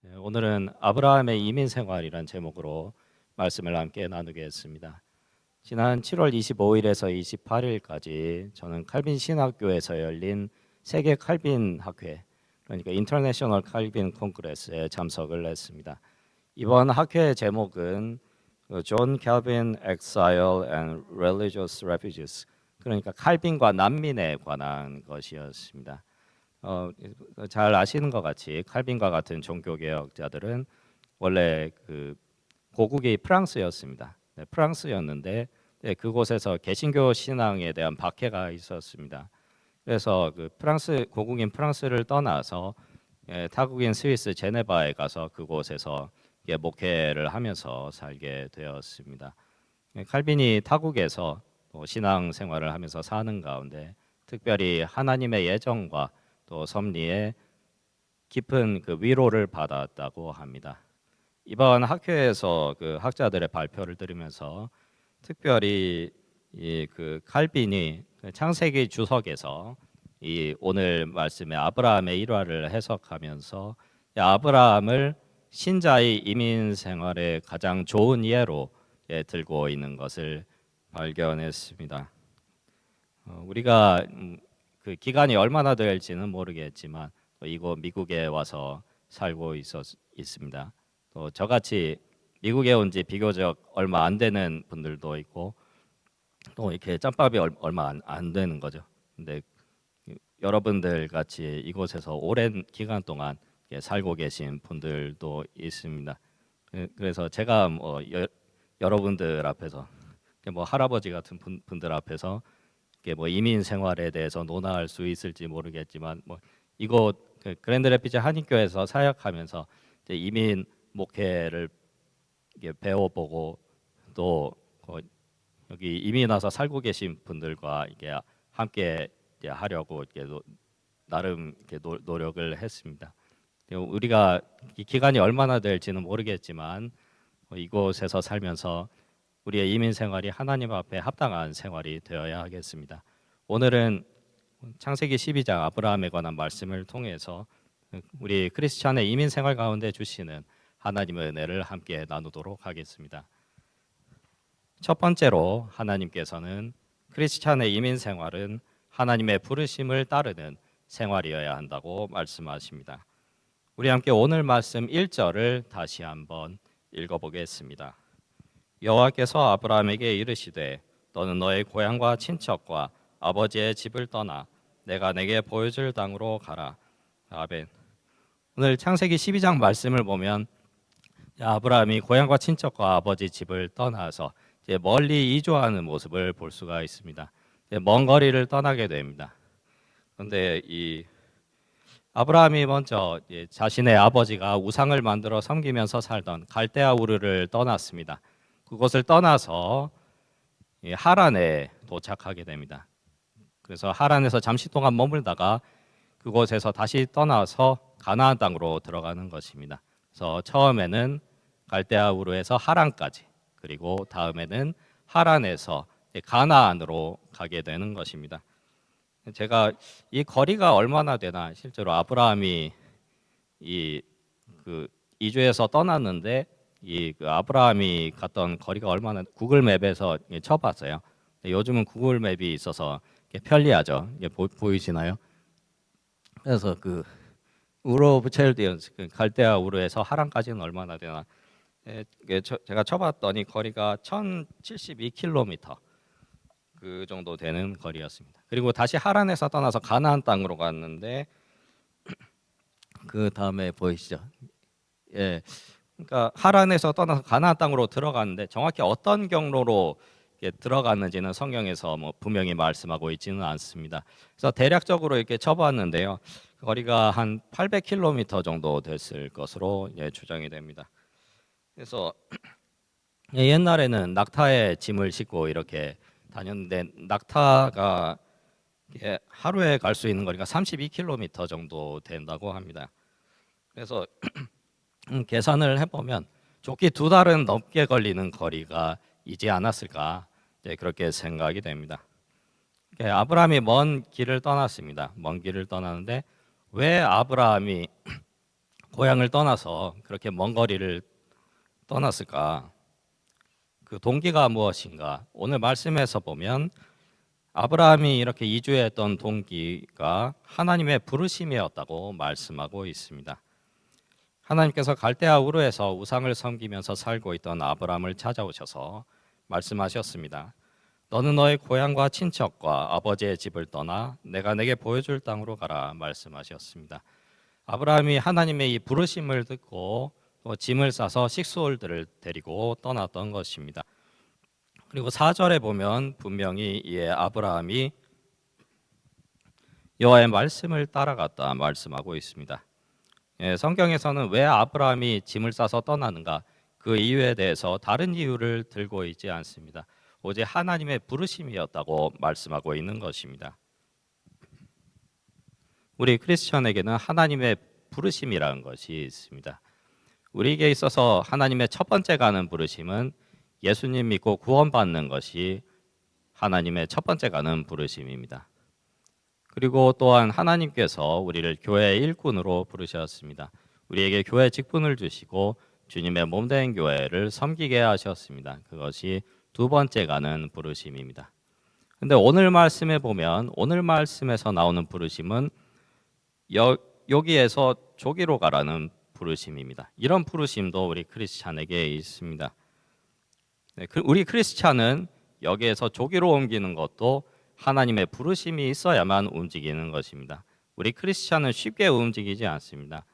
오늘은 아브라함의 이민 생활이란 제목으로 말씀을 함께 나누겠습니다. 지난 7월 25일에서 28일까지 저는 칼빈 신학교에서 열린 세계 칼빈 학회, 그러니까 인터내셔널 칼빈 콩그레스에 참석을 했습니다. 이번 학회의 제목은 존 칼빈 Exile and Religious Refugees, 그러니까 칼빈과 난민에 관한 것이었습니다. 잘 아시는 것 같이 칼빈과 같은 종교개혁자들은 원래 그 고국이 프랑스였습니다. 네, 프랑스였는데 그곳에서 개신교 신앙에 대한 박해가 있었습니다. 그래서 그 프랑스 고국인 프랑스를 떠나서 타국인 스위스 제네바에 가서 그곳에서 목회를 하면서 살게 되었습니다. 칼빈이 타국에서 신앙 생활을 하면서 사는 가운데 특별히 하나님의 예정과 또 섭리에 깊은 그 위로를 받았다고 합니다. 이번 학회에서 그 학자들의 발표를 들으면서 특별히 이 그 칼빈이 창세기 주석에서 이 오늘 말씀의 아브라함의 일화를 해석하면서 아브라함을 신자의 이민 생활의 가장 좋은 예로 들고 있는 것을 발견했습니다. 우리가 그 기간이 얼마나 될지는 모르겠지만 또 이곳 미국에 와서 살고 있습니다. 또 저같이 미국에 온 지 비교적 얼마 안 되는 분들도 있고 또 이렇게 짬밥이 얼마 안 되는 거죠. 근데 여러분들 같이 이곳에서 오랜 기간 동안 살고 계신 분들도 있습니다. 그래서 제가 뭐 여러분들 앞에서 뭐 할아버지 같은 분들 앞에서 뭐 이민 생활에 대해서 논할 수 있을지 모르겠지만 뭐 이곳 그 그랜드 레피즈 한인교회에서 사역하면서 이제 이민 목회를 배워보고 또 여기 이민 와서 살고 계신 분들과 이게 함께 이제 하려고 나름 노력을 했습니다. 우리가 이 기간이 얼마나 될지는 모르겠지만 이곳에서 살면서 우리의 이민 생활이 하나님 앞에 합당한 생활이 되어야 하겠습니다. 오늘은 창세기 12장 아브라함에 관한 말씀을 통해서 우리 크리스찬의 이민 생활 가운데 주시는 하나님의 은혜를 함께 나누도록 하겠습니다. 첫 번째로 하나님께서는 크리스찬의 이민 생활은 하나님의 부르심을 따르는 생활이어야 한다고 말씀하십니다. 우리 함께 오늘 말씀 1절을 다시 한번 읽어보겠습니다. 여호와께서 아브라함에게 이르시되 너는 너의 고향과 친척과 아버지의 집을 떠나 내가 내게 보여줄 땅으로 가라. 아멘. 오늘 창세기 12장 말씀을 보면 아브라함이 고향과 친척과 아버지 집을 떠나서 이제 멀리 이주하는 모습을 볼 수가 있습니다. 먼 거리를 떠나게 됩니다. 그런데 이 아브라함이 먼저 자신의 아버지가 우상을 만들어 섬기면서 살던 갈대아 우르를 떠났습니다. 그곳을 떠나서 하란에 도착하게 됩니다. 그래서 하란에서 잠시 동안 머물다가 그곳에서 다시 떠나서 가나안 땅으로 들어가는 것입니다. 그래서 처음에는 갈대아 우르에서 하란까지, 그리고 다음에는 하란에서 가나안으로 가게 되는 것입니다. 제가 이 거리가 얼마나 되나, 실제로 아브라함이 그 이주해서 떠났는데 그 아브라함이 갔던 거리가 얼마나, 구글 맵에서 쳐봤어요. 요즘은 구글 맵이 있어서 편리하죠. 보이시나요? 그래서 그 우르 오브 첼디언스, 갈대아 우르에서 하란까지는 얼마나 되나? 제가 쳐봤더니 거리가 1,072km 그 정도 되는 거리였습니다. 그리고 다시 하란에서 떠나서 가나안 땅으로 갔는데 그 다음에 보이시죠? 예, 그러니까 하란에서 떠나서 가나안 땅으로 들어갔는데 정확히 어떤 경로로 들어갔는지는 성경에서 뭐 분명히 말씀하고 있지는 않습니다. 그래서 대략적으로 이렇게 쳐봤는데요, 거리가 한 800km 정도 됐을 것으로 추정이 됩니다. 그래서 옛날에는 낙타에 짐을 싣고 이렇게 다녔는데 낙타가 하루에 갈 수 있는 거리가 32km 정도 된다고 합니다. 그래서 계산을 해보면 좋게 2달은 넘게 걸리는 거리가 이지 않았을까, 그렇게 생각이 됩니다. 아브라함이 먼 길을 떠났습니다. 먼 길을 떠나는데 왜 아브라함이 고향을 떠나서 그렇게 먼 거리를 떠났을까? 그 동기가 무엇인가? 오늘 말씀에서 보면 아브라함이 이렇게 이주했던 동기가 하나님의 부르심이었다고 말씀하고 있습니다. 하나님께서 갈대아 우르에서 우상을 섬기면서 살고 있던 아브라함을 찾아오셔서 말씀하셨습니다. 너는 너의 고향과 친척과 아버지의 집을 떠나 내가 내게 보여줄 땅으로 가라 말씀하셨습니다. 아브라함이 하나님의 이 부르심을 듣고 또 짐을 싸서 식솔들을 데리고 떠났던 것입니다. 그리고 4절에 보면 분명히 이에 아브라함이 여호와의 말씀을 따라갔다 말씀하고 있습니다. 성경에서는 왜 아브라함이 짐을 싸서 떠나는가 그 이유에 대해서 다른 이유를 들고 있지 않습니다. 오직 하나님의 부르심이었다고 말씀하고 있는 것입니다. 우리 크리스천에게는 하나님의 부르심이라는 것이 있습니다. 우리에게 있어서 하나님의 첫 번째 가는 부르심은 예수님 믿고 구원받는 것이 하나님의 첫 번째 가는 부르심입니다. 그리고 또한 하나님께서 우리를 교회의 일꾼으로 부르셨습니다. 우리에게 교회 직분을 주시고 주님의 몸된 교회를 섬기게 하셨습니다. 그것이 두 번째 가는 부르심입니다. 근데 오늘 말씀에 보면 오늘 말씀에서 나오는 부르심은 여기에서 조기로 가라는 부르심입니다. 이런 부르심도 우리 크리스찬에게 있습니다. 우리 크리스찬은 여기에서 조기로 옮기는 것도 하나님의 부르심이 있어야만 움직이는 것입니다. 우리 크리스찬은 쉽게 움직이지 않습니다.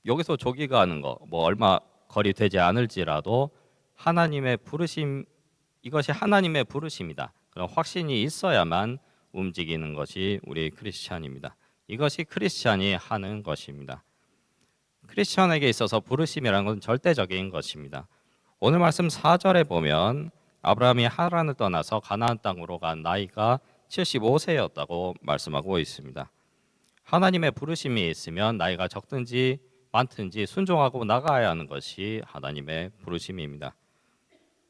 여기서 조기 가는 거, 뭐 얼마 거리 되지 않을지라도 하나님의 부르심, 이것이 하나님의 부르심이다. 그런 확신이 있어야만 움직이는 것이 우리 크리스찬입니다. 이것이 크리스찬이 하는 것입니다. 크리스찬에게 있어서 부르심이라는 건 절대적인 것입니다. 오늘 말씀 4절에 보면 아브라함이 하란을 떠나서 가나안 땅으로 간 나이가 75세였다고 말씀하고 있습니다. 하나님의 부르심이 있으면 나이가 적든지 많든지 순종하고 나가야 하는 것이 하나님의 부르심입니다.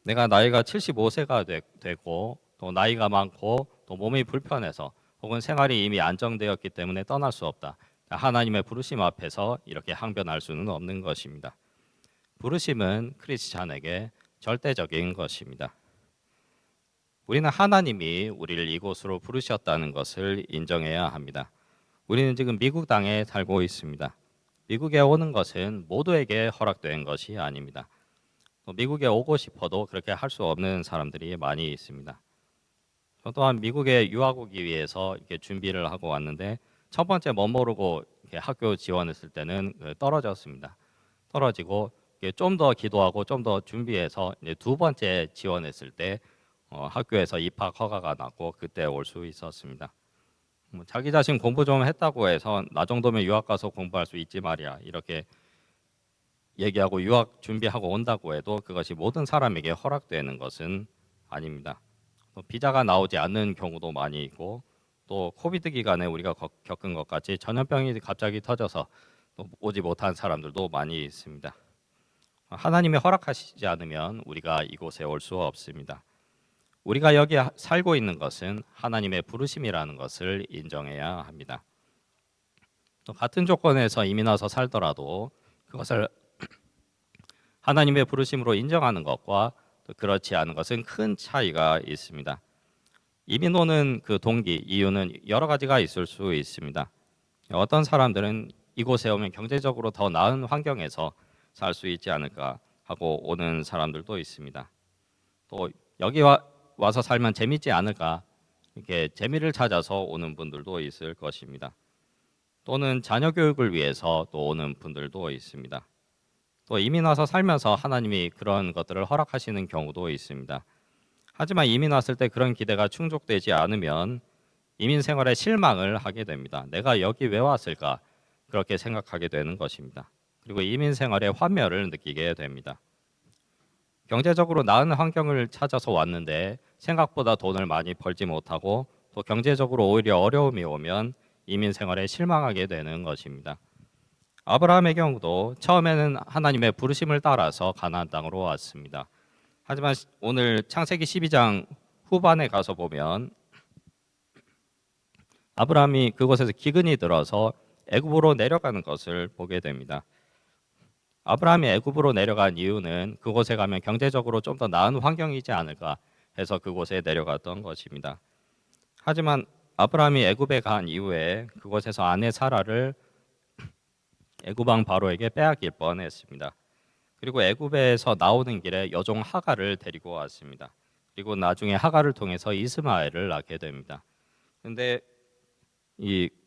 내가 나이가 75세가 되고 또 나이가 많고 또 몸이 불편해서 혹은 생활이 이미 안정되었기 때문에 떠날 수 없다. 하나님의 부르심 앞에서 이렇게 항변할 수는 없는 것입니다. 부르심은 크리스찬에게 절대적인 것입니다. 우리는 하나님이 우리를 이곳으로 부르셨다는 것을 인정해야 합니다. 우리는 지금 미국 땅에 살고 있습니다. 미국에 오는 것은 모두에게 허락된 것이 아닙니다. 미국에 오고 싶어도 그렇게 할 수 없는 사람들이 많이 있습니다. 저 또한 미국에 유학 오기 위해서 이렇게 준비를 하고 왔는데 첫 번째 멋모르고 학교 지원했을 때는 떨어졌습니다. 떨어지고 좀 더 기도하고 좀 더 준비해서 이제 두 번째 지원했을 때 학교에서 입학 허가가 났고 그때 올 수 있었습니다. 자기 자신 공부 좀 했다고 해서 나 정도면 유학 가서 공부할 수 있지 말이야 이렇게 얘기하고 유학 준비하고 온다고 해도 그것이 모든 사람에게 허락되는 것은 아닙니다. 또 비자가 나오지 않는 경우도 많이 있고 또 코비드 기간에 우리가 겪은 것 같이 전염병이 갑자기 터져서 또 오지 못한 사람들도 많이 있습니다. 하나님이 허락하시지 않으면 우리가 이곳에 올 수 없습니다. 우리가 여기 살고 있는 것은 하나님의 부르심이라는 것을 인정해야 합니다. 또 같은 조건에서 이민 와서 살더라도 그것을 하나님의 부르심으로 인정하는 것과 또 그렇지 않은 것은 큰 차이가 있습니다. 이민 오는 그 동기, 이유는 여러 가지가 있을 수 있습니다. 어떤 사람들은 이곳에 오면 경제적으로 더 나은 환경에서 살 수 있지 않을까 하고 오는 사람들도 있습니다. 또 여기 와서 살면 재밌지 않을까 이렇게 재미를 찾아서 오는 분들도 있을 것입니다. 또는 자녀 교육을 위해서 또 오는 분들도 있습니다. 또 이민 와서 살면서 하나님이 그런 것들을 허락하시는 경우도 있습니다. 하지만 이민 왔을 때 그런 기대가 충족되지 않으면 이민 생활에 실망을 하게 됩니다. 내가 여기 왜 왔을까? 그렇게 생각하게 되는 것입니다. 그리고 이민 생활에 환멸을 느끼게 됩니다. 경제적으로 나은 환경을 찾아서 왔는데 생각보다 돈을 많이 벌지 못하고 또 경제적으로 오히려 어려움이 오면 이민 생활에 실망하게 되는 것입니다. 아브라함의 경우도 처음에는 하나님의 부르심을 따라서 가나안 땅으로 왔습니다. 하지만 오늘 창세기 12장 후반에 가서 보면 아브라함이 그곳에서 기근이 들어서 애굽으로 내려가는 것을 보게 됩니다. 아브라함이 애굽으로 내려간 이유는 그곳에 가면 경제적으로 좀 더 나은 환경이지 않을까 해서 그곳에 내려갔던 것입니다. 하지만 아브라함이 애굽에 간 이후에 그곳에서 아내 사라를 애굽 왕 바로에게 빼앗길 뻔했습니다. 그리고 애굽에서 나오는 길에 여종 하갈을 데리고 왔습니다. 그리고 나중에 하갈을 통해서 이스마엘을 낳게 됩니다. 그런데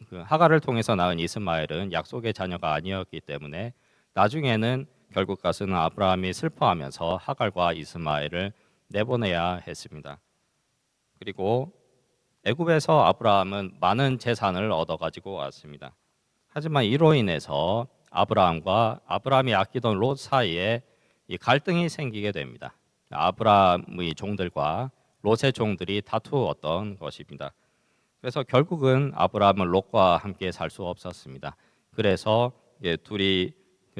그 하갈을 통해서 낳은 이스마엘은 약속의 자녀가 아니었기 때문에 나중에는 결국 가서는 아브라함이 슬퍼하면서 하갈과 이스마엘을 내보내야 했습니다. 그리고 애굽에서 아브라함은 많은 재산을 얻어 가지고 왔습니다. 하지만 이로 인해서 아브라함이 아끼던 롯 사이에 이 갈등이 생기게 됩니다. 아브라함의 종들과 롯의 종들이 다투었던 것입니다. 그래서 결국은 아브라함은 롯과 함께 살 수 없었습니다. 그래서 둘이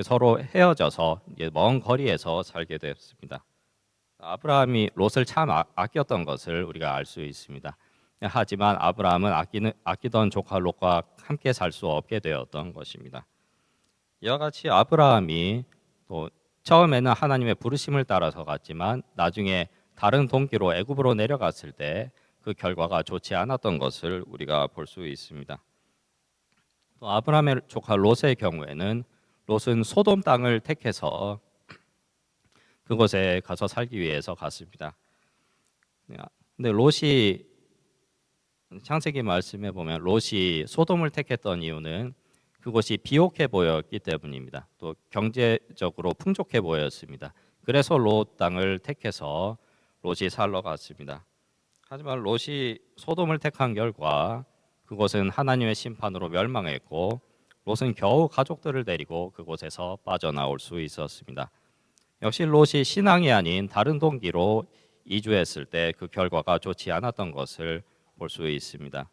서로 헤어져서 먼 거리에서 살게 되었습니다. 아브라함이 롯을 참 아꼈던 것을 우리가 알 수 있습니다. 하지만 아브라함은 아끼던 조카 롯과 함께 살 수 없게 되었던 것입니다. 이와 같이 아브라함이 또 처음에는 하나님의 부르심을 따라서 갔지만 나중에 다른 동기로 애굽으로 내려갔을 때 그 결과가 좋지 않았던 것을 우리가 볼 수 있습니다. 또 아브라함의 조카 롯의 경우에는 롯은 소돔 땅을 택해서 그곳에 가서 살기 위해서 갔습니다. 근데 롯이 창세기 말씀에 보면 롯이 소돔을 택했던 이유는 그곳이 비옥해 보였기 때문입니다. 또 경제적으로 풍족해 보였습니다. 그래서 롯 땅을 택해서 롯이 살러 갔습니다. 하지만 롯이 소돔을 택한 결과 그곳은 하나님의 심판으로 멸망했고 롯은 겨우 가족들을 데리고 그곳에서 빠져나올 수 있었습니다. 역시 롯이 신앙이 아닌 다른 동기로 이주했을 때 그 결과가 좋지 않았던 것을 볼 수 있습니다.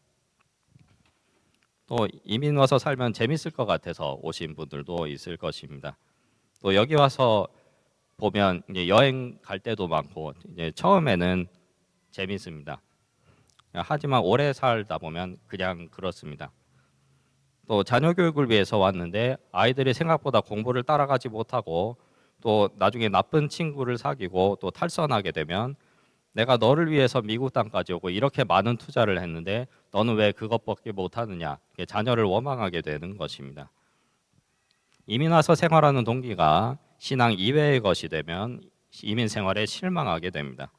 또 이민 와서 살면 재밌을 것 같아서 오신 분들도 있을 것입니다. 또 여기 와서 보면 이제 여행 갈 때도 많고 이제 처음에는 재밌습니다. 하지만 오래 살다 보면 그냥 그렇습니다. 또 자녀 교육을 위해서 왔는데 아이들이 생각보다 공부를 따라가지 못하고 또 나중에 나쁜 친구를 사귀고 또 탈선하게 되면 내가 너를 위해서 미국 땅까지 오고 이렇게 많은 투자를 했는데 너는 왜 그것밖에 못하느냐, 자녀를 원망하게 되는 것입니다. 이민 와서 생활하는 동기가 신앙 이외의 것이 되면 이민 생활에 실망하게 됩니다.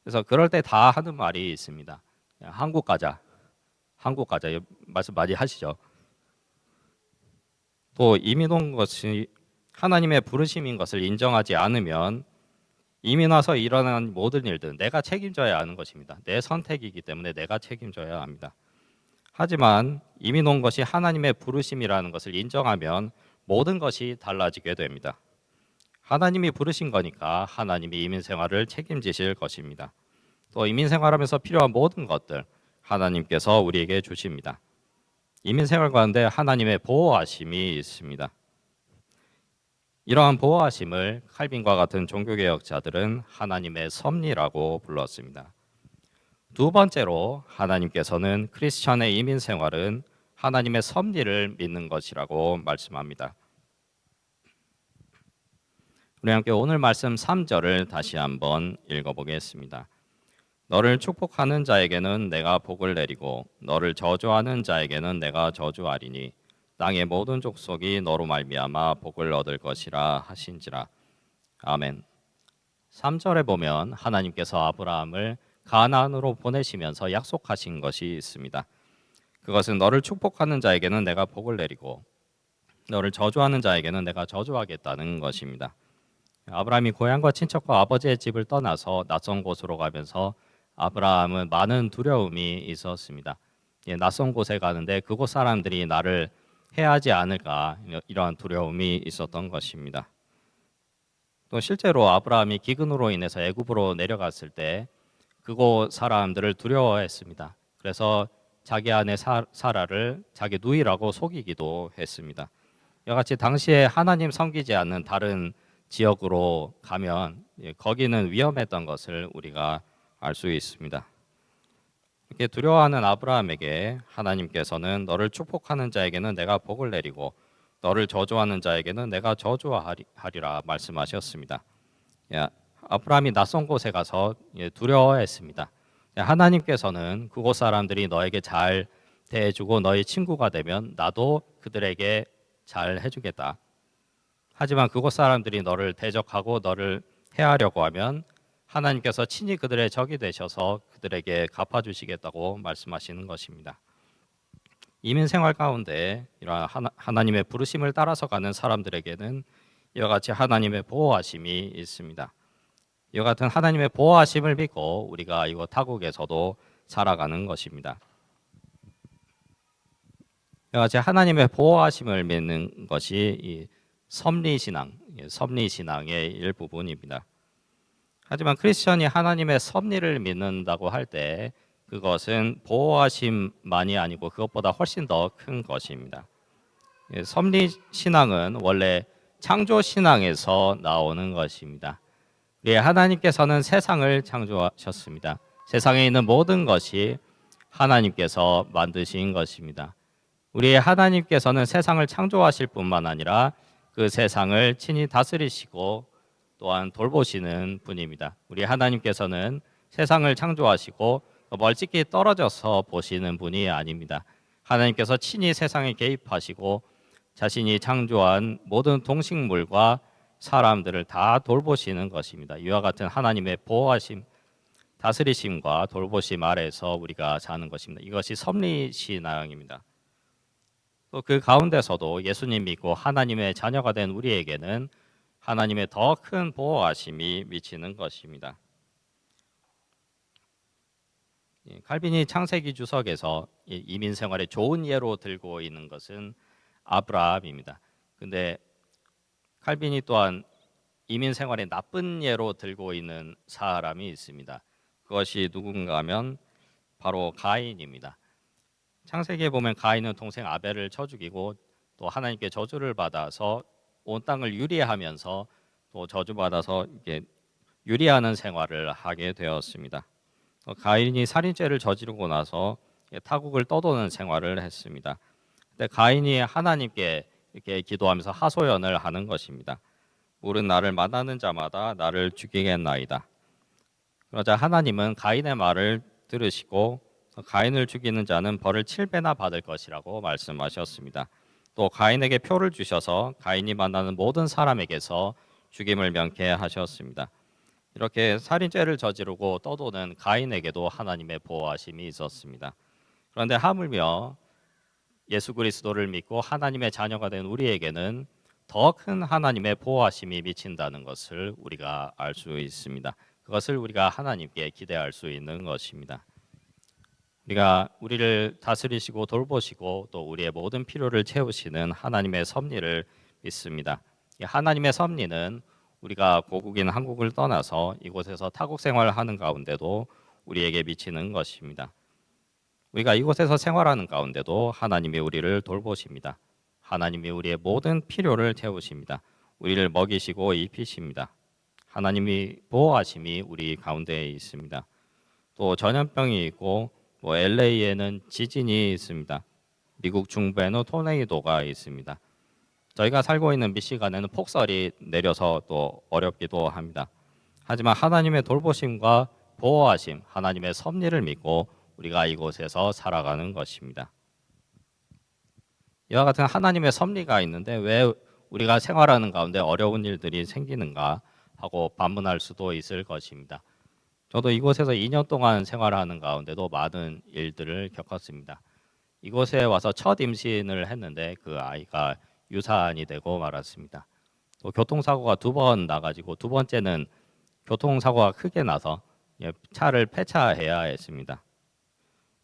그래서 그럴 때 다 하는 말이 있습니다. 한국 가자. 한국 가자. 말씀 많이 하시죠. 또 이민 온 것이 하나님의 부르심인 것을 인정하지 않으면 이민 와서 일어난 모든 일들은 내가 책임져야 하는 것입니다. 내 선택이기 때문에 내가 책임져야 합니다. 하지만 이민 온 것이 하나님의 부르심이라는 것을 인정하면 모든 것이 달라지게 됩니다. 하나님이 부르신 거니까 하나님이 이민 생활을 책임지실 것입니다. 또 이민 생활하면서 필요한 모든 것들 하나님께서 우리에게 주십니다. 이민 생활 가운데 하나님의 보호하심이 있습니다. 이러한 보호하심을 칼빈과 같은 종교개혁자들은 하나님의 섭리라고 불렀습니다. 두 번째로 하나님께서는 크리스천의 이민 생활은 하나님의 섭리를 믿는 것이라고 말씀합니다. 우리 함께 오늘 말씀 3절을 다시 한번 읽어보겠습니다. 너를 축복하는 자에게는 내가 복을 내리고 너를 저주하는 자에게는 내가 저주하리니 땅의 모든 족속이 너로 말미암아 복을 얻을 것이라 하신지라. 아멘. 3절에 보면 하나님께서 아브라함을 가나안으로 보내시면서 약속하신 것이 있습니다. 그것은 너를 축복하는 자에게는 내가 복을 내리고 너를 저주하는 자에게는 내가 저주하겠다는 것입니다. 아브라함이 고향과 친척과 아버지의 집을 떠나서 낯선 곳으로 가면서 아브라함은 많은 두려움이 있었습니다. 낯선 곳에 가는데 그곳 사람들이 나를 해하지 않을까 이러한 두려움이 있었던 것입니다. 또 실제로 아브라함이 기근으로 인해서 애굽으로 내려갔을 때 그곳 사람들을 두려워했습니다. 그래서 자기 아내 사라를 자기 누이라고 속이기도 했습니다. 이와 같이 당시에 하나님 섬기지 않는 다른 지역으로 가면 거기는 위험했던 것을 우리가 알 수 있습니다. 이렇게 두려워하는 아브라함에게 하나님께서는 너를 축복하는 자에게는 내가 복을 내리고 너를 저주하는 자에게는 내가 저주하리라 말씀하셨습니다. 예, 아브라함이 낯선 곳에 가서 두려워했습니다. 하나님께서는 그곳 사람들이 너에게 잘 대해주고 너희 친구가 되면 나도 그들에게 잘 해주겠다. 하지만 그곳 사람들이 너를 대적하고 너를 해하려고 하면 하나님께서 친히 그들의 적이 되셔서 그들에게 갚아주시겠다고 말씀하시는 것입니다. 이민 생활 가운데 이러한 하나님의 부르심을 따라서 가는 사람들에게는 이와 같이 하나님의 보호하심이 있습니다. 이와 같은 하나님의 보호하심을 믿고 우리가 이곳 타국에서도 살아가는 것입니다. 이와 같이 하나님의 보호하심을 믿는 것이 이 섭리신앙의 일부분입니다. 하지만 크리스천이 하나님의 섭리를 믿는다고 할 때 그것은 보호하심만이 아니고 그것보다 훨씬 더 큰 것입니다. 섭리신앙은 원래 창조신앙에서 나오는 것입니다. 하나님께서는 세상을 창조하셨습니다. 세상에 있는 모든 것이 하나님께서 만드신 것입니다. 우리의 하나님께서는 세상을 창조하실 뿐만 아니라 그 세상을 친히 다스리시고 또한 돌보시는 분입니다. 우리 하나님께서는 세상을 창조하시고 멀찍이 떨어져서 보시는 분이 아닙니다. 하나님께서 친히 세상에 개입하시고 자신이 창조한 모든 동식물과 사람들을 다 돌보시는 것입니다. 이와 같은 하나님의 보호하심, 다스리심과 돌보심 아래에서 우리가 사는 것입니다. 이것이 섭리신앙입니다. 또 그 가운데서도 예수님 믿고 하나님의 자녀가 된 우리에게는 하나님의 더 큰 보호하심이 미치는 것입니다. 칼빈이 창세기 주석에서 이민 생활의 좋은 예로 들고 있는 것은 아브라함입니다. 근데 칼빈이 또한 이민 생활의 나쁜 예로 들고 있는 사람이 있습니다. 그것이 누군가 하면 바로 가인입니다. 창세기에 보면 가인은 동생 아벨을 쳐 죽이고 또 하나님께 저주를 받아서 온 땅을 유리하면서 또 저주받아서 이게 유리하는 생활을 하게 되었습니다. 가인이 살인죄를 저지르고 나서 타국을 떠도는 생활을 했습니다. 근데 가인이 하나님께 이렇게 기도하면서 하소연을 하는 것입니다. 물은 나를 만나는 자마다 나를 죽이겠나이다. 그러자 하나님은 가인의 말을 들으시고 가인을 죽이는 자는 벌을 7배나 받을 것이라고 말씀하셨습니다. 또 가인에게 표를 주셔서 가인이 만나는 모든 사람에게서 죽임을 명쾌하셨습니다. 이렇게 살인죄를 저지르고 떠도는 가인에게도 하나님의 보호하심이 있었습니다. 그런데 하물며 예수 그리스도를 믿고 하나님의 자녀가 된 우리에게는 더 큰 하나님의 보호하심이 미친다는 것을 우리가 알 수 있습니다. 그것을 우리가 하나님께 기대할 수 있는 것입니다. 우리를 다스리시고 돌보시고 또 우리의 모든 필요를 채우시는 하나님의 섭리를 믿습니다. 하나님의 섭리는 우리가 고국인 한국을 떠나서 이곳에서 타국 생활을 하는 가운데도 우리에게 미치는 것입니다. 우리가 이곳에서 생활하는 가운데도 하나님이 우리를 돌보십니다. 하나님이 우리의 모든 필요를 채우십니다. 우리를 먹이시고 입히십니다. 하나님이 보호하심이 우리 가운데에 있습니다. 또 전염병이 있고 LA에는 지진이 있습니다. 미국 중부에는 토네이도가 있습니다. 저희가 살고 있는 미시간에는 폭설이 내려서 또 어렵기도 합니다. 하지만 하나님의 돌보심과 보호하심, 하나님의 섭리를 믿고 우리가 이곳에서 살아가는 것입니다. 이와 같은 하나님의 섭리가 있는데 왜 우리가 생활하는 가운데 어려운 일들이 생기는가 하고 반문할 수도 있을 것입니다. 저도 이곳에서 2년 동안 생활하는 가운데도 많은 일들을 겪었습니다. 이곳에 와서 첫 임신을 했는데 그 아이가 유산이 되고 말았습니다. 또 교통사고가 2번 나가지고 두 번째는 교통사고가 크게 나서 차를 폐차해야 했습니다.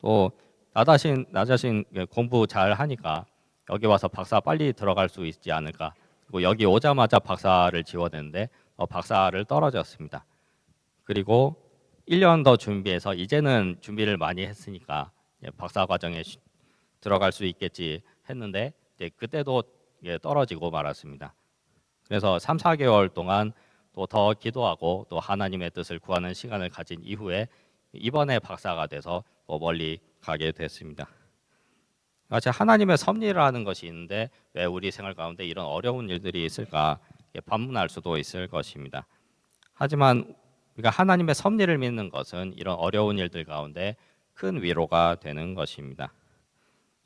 또 나 자신 공부 잘 하니까 여기 와서 박사 빨리 들어갈 수 있지 않을까. 그리고 여기 오자마자 박사를 지원했는데 박사를 떨어졌습니다. 그리고 1년 더 준비해서 이제는 준비를 많이 했으니까 박사 과정에 들어갈 수 있겠지 했는데 그때도 떨어지고 말았습니다. 그래서 3, 4개월 동안 또 더 기도하고 또 하나님의 뜻을 구하는 시간을 가진 이후에 이번에 박사가 돼서 또 멀리 가게 됐습니다. 마치 하나님의 섭리라는 것이 있는데 왜 우리 생활 가운데 이런 어려운 일들이 있을까 반문할 수도 있을 것입니다. 하지만 우리가 하나님의 섭리를 믿는 것은 이런 어려운 일들 가운데 큰 위로가 되는 것입니다.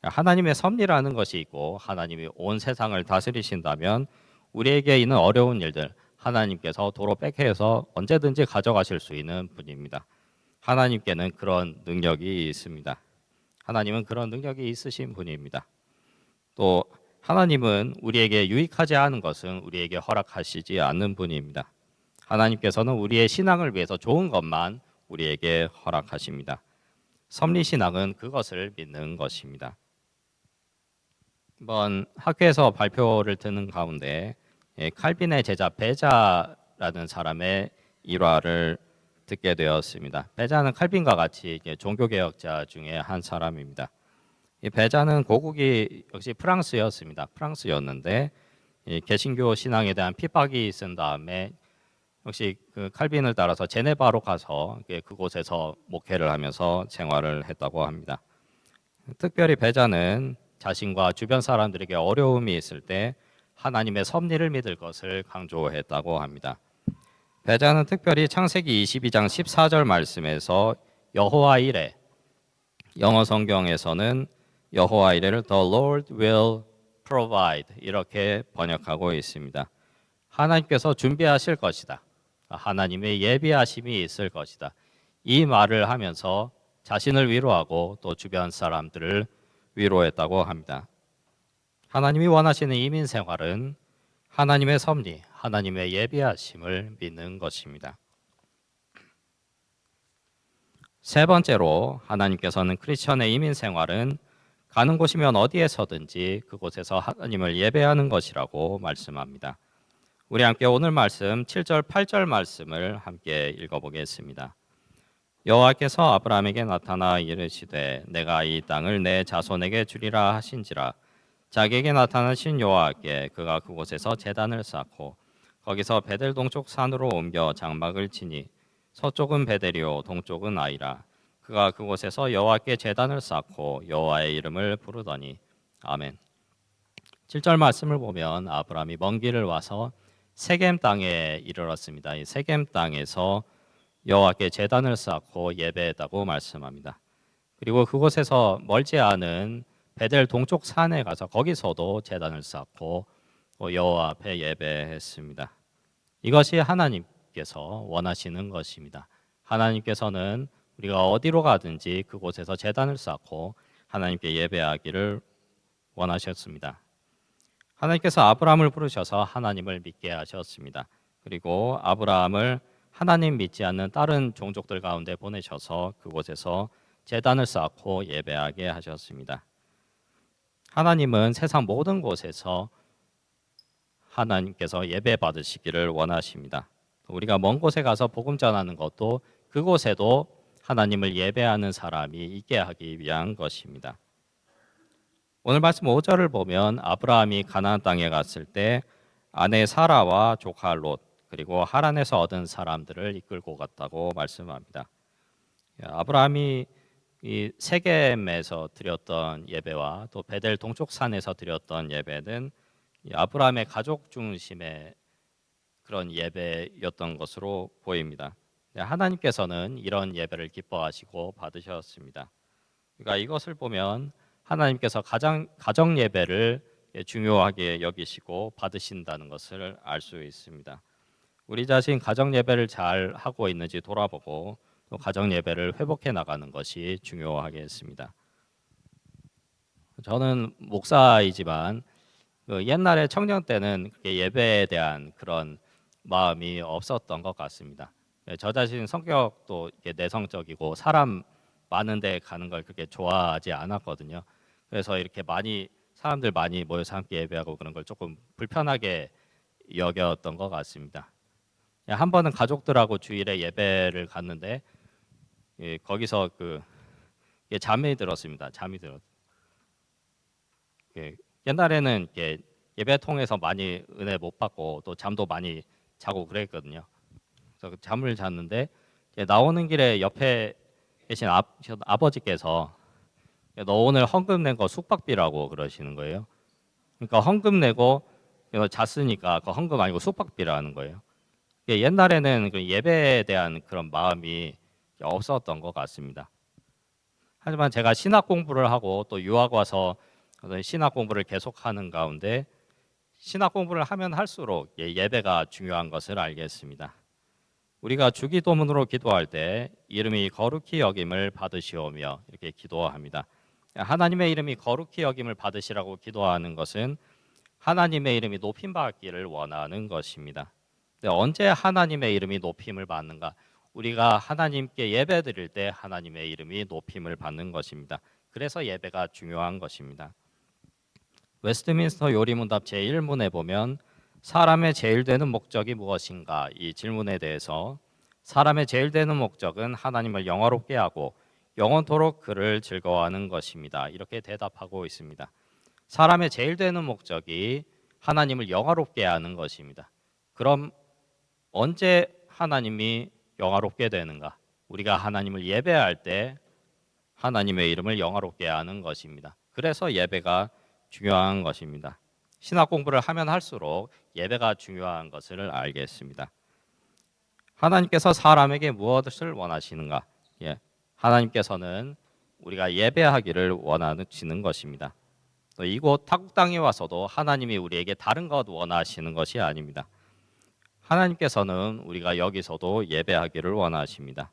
하나님의 섭리라는 것이 있고 하나님이 온 세상을 다스리신다면 우리에게 있는 어려운 일들 하나님께서 도로 백해서 언제든지 가져가실 수 있는 분입니다. 하나님께는 그런 능력이 있습니다. 하나님은 그런 능력이 있으신 분입니다. 또 하나님은 우리에게 유익하지 않은 것은 우리에게 허락하시지 않는 분입니다. 하나님께서는 우리의 신앙을 위해서 좋은 것만 우리에게 허락하십니다. 섭리신앙은 그것을 믿는 것입니다. 이번 학교에서 발표를 듣는 가운데 칼빈의 제자 베자라는 사람의 일화를 듣게 되었습니다. 베자는 칼빈과 같이 종교개혁자 중에 한 사람입니다. 이 베자는 고국이 역시 프랑스였습니다. 프랑스였는데 개신교 신앙에 대한 핍박이 있은 다음에 역시 그 칼빈을 따라서 제네바로 가서 그곳에서 목회를 하면서 생활을 했다고 합니다. 특별히 베자는 자신과 주변 사람들에게 어려움이 있을 때 하나님의 섭리를 믿을 것을 강조했다고 합니다. 베자는 특별히 창세기 22장 14절 말씀에서 여호와 이레, 영어 성경에서는 여호와 이레를 The Lord will provide 이렇게 번역하고 있습니다. 하나님께서 준비하실 것이다. 하나님의 예비하심이 있을 것이다. 이 말을 하면서 자신을 위로하고 또 주변 사람들을 위로했다고 합니다. 하나님이 원하시는 이민 생활은 하나님의 섭리, 하나님의 예비하심을 믿는 것입니다. 세 번째로 하나님께서는 크리스천의 이민 생활은 가는 곳이면 어디에서든지 그곳에서 하나님을 예배하는 것이라고 말씀합니다. 우리 함께 오늘 말씀 7절 8절 말씀을 함께 읽어보겠습니다. 여호와께서 아브라함에게 나타나 이르시되 내가 이 땅을 내 자손에게 주리라 하신지라. 자기에게 나타나신 여호와께 그가 그곳에서 제단을 쌓고 거기서 베델 동쪽 산으로 옮겨 장막을 치니 서쪽은 베델이요 동쪽은 아이라. 그가 그곳에서 여호와께 제단을 쌓고 여호와의 이름을 부르더니 아멘. 7절 말씀을 보면 아브라함이 먼 길을 와서 세겜 땅에 이르렀습니다. 이 세겜 땅에서 여호와께 제단을 쌓고 예배했다고 말씀합니다. 그리고 그곳에서 멀지 않은 베델 동쪽 산에 가서 거기서도 제단을 쌓고 여호와 앞에 예배했습니다. 이것이 하나님께서 원하시는 것입니다. 하나님께서는 우리가 어디로 가든지 그곳에서 제단을 쌓고 하나님께 예배하기를 원하셨습니다. 하나님께서 아브라함을 부르셔서 하나님을 믿게 하셨습니다. 그리고 아브라함을 하나님 믿지 않는 다른 종족들 가운데 보내셔서 그곳에서 제단을 쌓고 예배하게 하셨습니다. 하나님은 세상 모든 곳에서 하나님께서 예배 받으시기를 원하십니다. 우리가 먼 곳에 가서 복음 전하는 것도 그곳에도 하나님을 예배하는 사람이 있게 하기 위한 것입니다. 오늘 말씀 5절을 보면 아브라함이 가나안 땅에 갔을 때 아내 사라와 조카 롯 그리고 하란에서 얻은 사람들을 이끌고 갔다고 말씀합니다. 아브라함이 이 세겜에서 드렸던 예배와 또 베델 동쪽 산에서 드렸던 예배는 아브라함의 가족 중심의 그런 예배였던 것으로 보입니다. 하나님께서는 이런 예배를 기뻐하시고 받으셨습니다. 그러니까 이것을 보면 하나님께서 가정 예배를 중요하게 여기시고 받으신다는 것을 알 수 있습니다. 우리 자신 가정 예배를 잘 하고 있는지 돌아보고 또 가정 예배를 회복해 나가는 것이 중요하겠습니다. 저는 목사이지만 옛날에 청년 때는 예배에 대한 그런 마음이 없었던 것 같습니다. 저 자신 성격도 내성적이고 사람 많은 데 가는 걸 그렇게 좋아하지 않았거든요. 그래서 이렇게 사람들 많이 모여서 함께 예배하고 그런 걸 조금 불편하게 여겼던 것 같습니다. 한 번은 가족들하고 주일에 예배를 갔는데 거기서 잠이 들었습니다. 잠이 들었. 옛날에는 예배 통해서 많이 은혜 못 받고 또 잠도 많이 자고 그랬거든요. 그래서 잠을 잤는데 나오는 길에 옆에 계신 아버지께서 너 오늘 헌금 낸 거 숙박비라고 그러시는 거예요. 그러니까 헌금 내고 잤으니까 그 헌금 아니고 숙박비라는 거예요. 옛날에는 그 예배에 대한 그런 마음이 없었던 것 같습니다. 하지만 제가 신학 공부를 하고 또 유학 와서 신학 공부를 계속하는 가운데 신학 공부를 하면 할수록 예배가 중요한 것을 알겠습니다. 우리가 주기도문으로 기도할 때 이름이 거룩히 여김을 받으시오며 이렇게 기도합니다. 하나님의 이름이 거룩히 여김을 받으시라고 기도하는 것은 하나님의 이름이 높임 받기를 원하는 것입니다. 언제 하나님의 이름이 높임을 받는가? 우리가 하나님께 예배 드릴 때 하나님의 이름이 높임을 받는 것입니다. 그래서 예배가 중요한 것입니다. 웨스트민스터 요리문답 제1문에 보면 사람의 제일 되는 목적이 무엇인가? 이 질문에 대해서 사람의 제일 되는 목적은 하나님을 영화롭게 하고 영원토록 그를 즐거워하는 것입니다. 이렇게 대답하고 있습니다. 사람의 제일 되는 목적이 하나님을 영화롭게 하는 것입니다. 그럼 언제 하나님이 영화롭게 되는가? 우리가 하나님을 예배할 때 하나님의 이름을 영화롭게 하는 것입니다. 그래서 예배가 중요한 것입니다. 신학 공부를 하면 할수록 예배가 중요한 것을 알겠습니다. 하나님께서 사람에게 무엇을 원하시는가? 하나님께서는 우리가 예배하기를 원하시는 것입니다. 또 이곳 타국 땅에 와서도 하나님이 우리에게 다른 것 원하시는 것이 아닙니다. 하나님께서는 우리가 여기서도 예배하기를 원하십니다.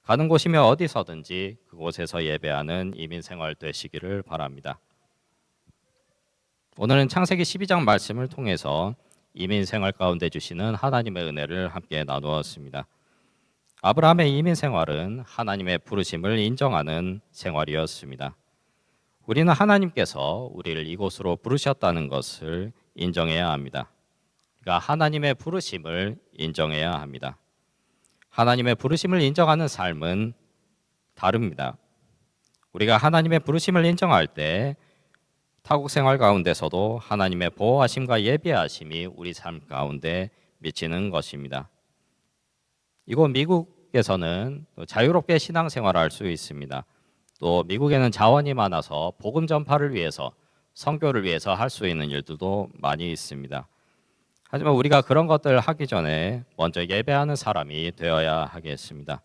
가는 곳이면 어디서든지 그곳에서 예배하는 이민 생활 되시기를 바랍니다. 오늘은 창세기 12장 말씀을 통해서 이민 생활 가운데 주시는 하나님의 은혜를 함께 나누었습니다. 아브라함의 이민 생활은 하나님의 부르심을 인정하는 생활이었습니다. 우리는 하나님께서 우리를 이곳으로 부르셨다는 것을 인정해야 합니다. 그러니까 하나님의 부르심을 인정해야 합니다. 하나님의 부르심을 인정하는 삶은 다릅니다. 우리가 하나님의 부르심을 인정할 때 타국 생활 가운데서도 하나님의 보호하심과 예비하심이 우리 삶 가운데 미치는 것입니다. 이곳 미국에서는 자유롭게 신앙생활을 할 수 있습니다. 또 미국에는 자원이 많아서 복음 전파를 위해서 선교를 위해서 할 수 있는 일들도 많이 있습니다. 하지만 우리가 그런 것들을 하기 전에 먼저 예배하는 사람이 되어야 하겠습니다.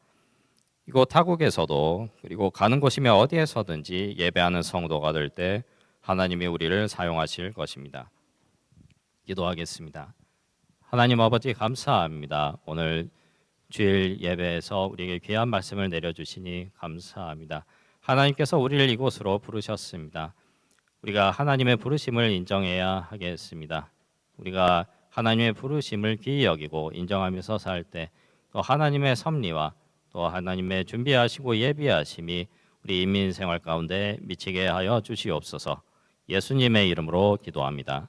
이곳 타국에서도 그리고 가는 곳이면 어디에서든지 예배하는 성도가 될 때 하나님이 우리를 사용하실 것입니다. 기도하겠습니다. 하나님 아버지 감사합니다. 오늘 주일 예배에서 우리에게 귀한 말씀을 내려주시니 감사합니다. 하나님께서 우리를 이곳으로 부르셨습니다. 우리가 하나님의 부르심을 인정해야 하겠습니다. 우리가 하나님의 부르심을 귀히 여기고 인정하면서 살 때 또 하나님의 섭리와 또 하나님의 준비하시고 예비하심이 우리 인민 생활 가운데 미치게 하여 주시옵소서. 예수님의 이름으로 기도합니다.